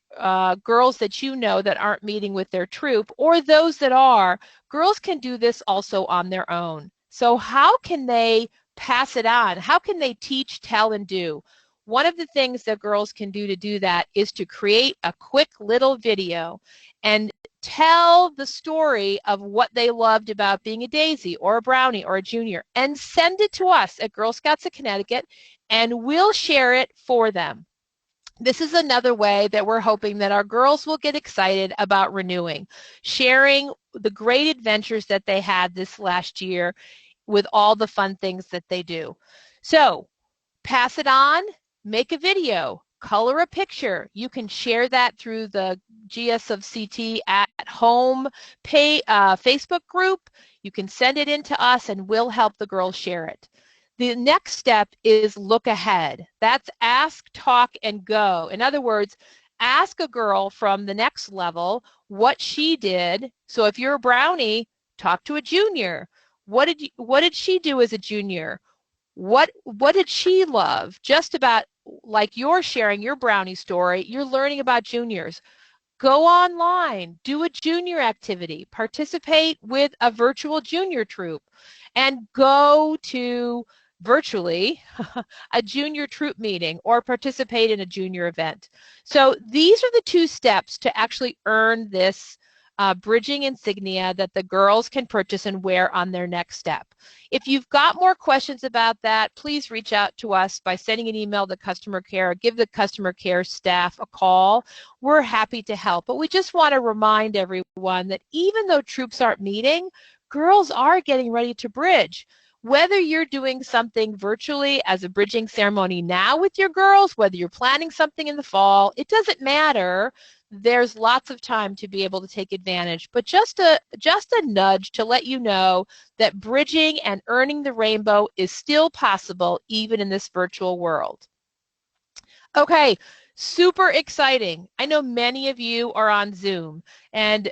girls that you know that aren't meeting with their troop, or those that are, girls can do this also on their own. So how can they pass it on? How can they teach, tell, and do? One of the things that girls can do to do that is to create a quick little video and tell the story of what they loved about being a Daisy or a Brownie or a Junior, and send it to us at Girl Scouts of Connecticut, and we'll share it for them. This is another way that we're hoping that our girls will get excited about renewing, sharing the great adventures that they had this last year with all the fun things that they do. So pass it on, make a video, color a picture. You can share that through the GS of CT at home Facebook group. You can send it in to us and we'll help the girls share it. The next step is look ahead. That's ask, talk, and go. In other words, ask a girl from the next level what she did. So if you're a Brownie, talk to a Junior. What did she do as a Junior? What did she love? Just about like you're sharing your Brownie story, you're learning about Juniors. Go online, do a Junior activity, participate with a virtual Junior troop, and go to virtually a Junior troop meeting or participate in a Junior event. So these are the two steps to actually earn this bridging insignia that the girls can purchase and wear on their next step. If you've got more questions about that, please reach out to us by sending an email to customer care or give the customer care staff a call. We're happy to help. But we just want to remind everyone that even though troops aren't meeting, girls are getting ready to bridge. Whether you're doing something virtually as a bridging ceremony now with your girls, whether you're planning something in the fall, it doesn't matter. There's lots of time to be able to take advantage, but just a nudge to let you know that bridging and earning the rainbow is still possible even in this virtual world. Okay, super exciting. I know many of you are on Zoom, and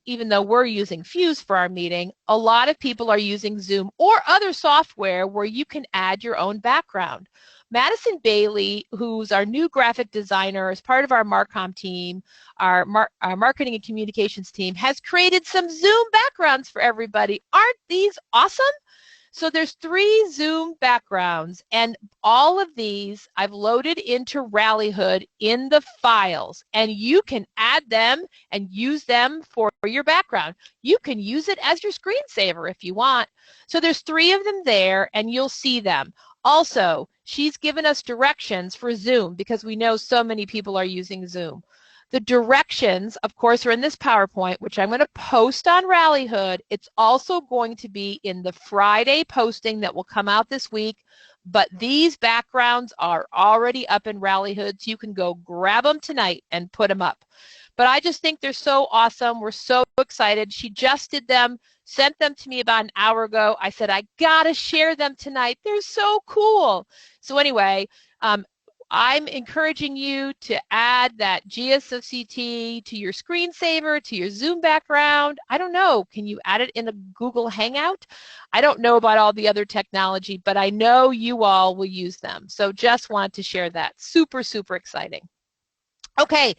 even though we're using Fuse for our meeting, a lot of people are using Zoom or other software where you can add your own background. Madison Bailey, who's our new graphic designer as part of our Marcom team, our marketing and communications team, has created some Zoom backgrounds for everybody. Aren't these awesome? So there's 3 Zoom backgrounds, and all of these I've loaded into Rallyhood in the files, and you can add them and use them for your background. You can use it as your screensaver if you want. So there's 3 of them there, and you'll see them. Also, she's given us directions for Zoom because we know so many people are using Zoom. The directions, of course, are in this PowerPoint, which I'm going to post on Rallyhood. It's also going to be in the Friday posting that will come out this week, but these backgrounds are already up in Rallyhood, so you can go grab them tonight and put them up. But I just think they're so awesome. We're so excited. She just did them, sent them to me about an hour ago. I said, I gotta share them tonight. They're so cool. So anyway, I'm encouraging you to add that GS of CT to your screensaver, to your Zoom background. I don't know, can you add it in a Google Hangout? I don't know about all the other technology, but I know you all will use them. So just want to share that. Super, super exciting. Okay,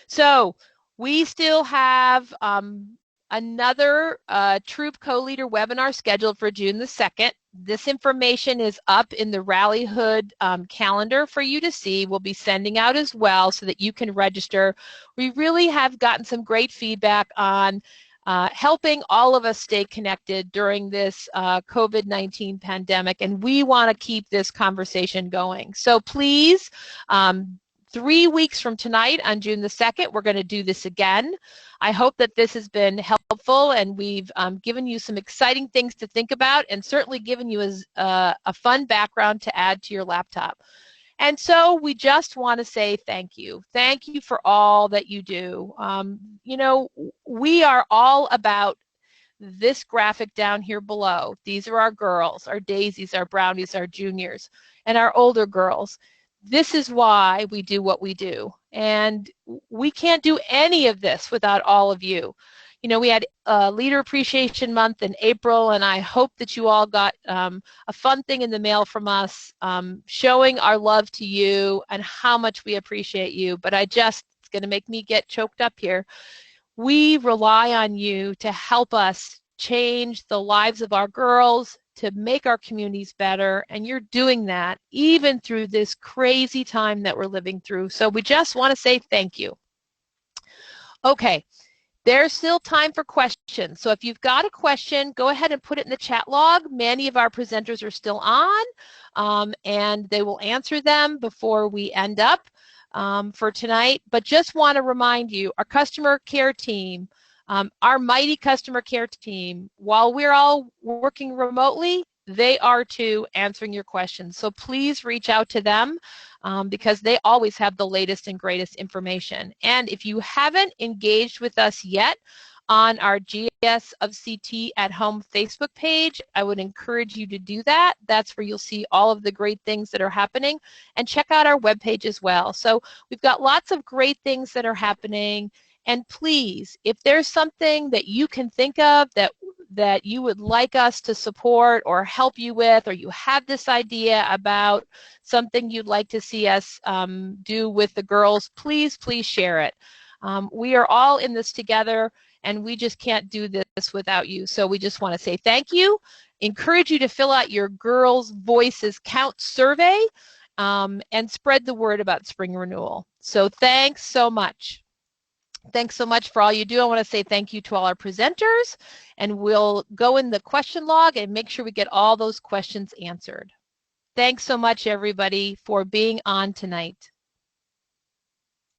so we still have another Troop Co-Leader webinar scheduled for June the 2nd. This information is up in the Rallyhood calendar for you to see. We'll be sending out as well so that you can register. We really have gotten some great feedback on helping all of us stay connected during this COVID-19 pandemic, and we want to keep this conversation going. So please, 3 weeks from tonight, on June the 2nd, we're going to do this again. I hope that this has been helpful, and we've given you some exciting things to think about, and certainly given you a fun background to add to your laptop. And so we just want to say thank you. Thank you for all that you do. You know, we are all about this graphic down here below. These are our girls, our daisies, our brownies, our juniors, and our older girls. This is why we do what we do. And we can't do any of this without all of you. You know, we had Leader Appreciation Month in April, and I hope that you all got a fun thing in the mail from us showing our love to you and how much we appreciate you. But it's going to make me get choked up here. We rely on you to help us change the lives of our girls, to make our communities better, and you're doing that even through this crazy time that we're living through. So we just want to say thank you. Okay. There's still time for questions. So if you've got a question, go ahead and put it in the chat log. Many of our presenters are still on, and they will answer them before we end up for tonight. But just want to remind you, our customer care team, our mighty customer care team, while we're all working remotely, they are too answering your questions. So please reach out to them because they always have the latest and greatest information. And if you haven't engaged with us yet on our GS of CT at Home Facebook page, I would encourage you to do that. That's where you'll see all of the great things that are happening, and check out our webpage as well. So we've got lots of great things that are happening. And please, if there's something that you can think of that you would like us to support or help you with, or you have this idea about something you'd like to see us do with the girls, please share it. We are all in this together, and we just can't do this without you. So we just want to say thank you, encourage you to fill out your Girls' Voices Count survey, and spread the word about Spring Renewal. So thanks so much. Thanks so much for all you do. I want to say thank you to all our presenters, and we'll go in the question log and make sure we get all those questions answered. Thanks so much, everybody, for being on tonight.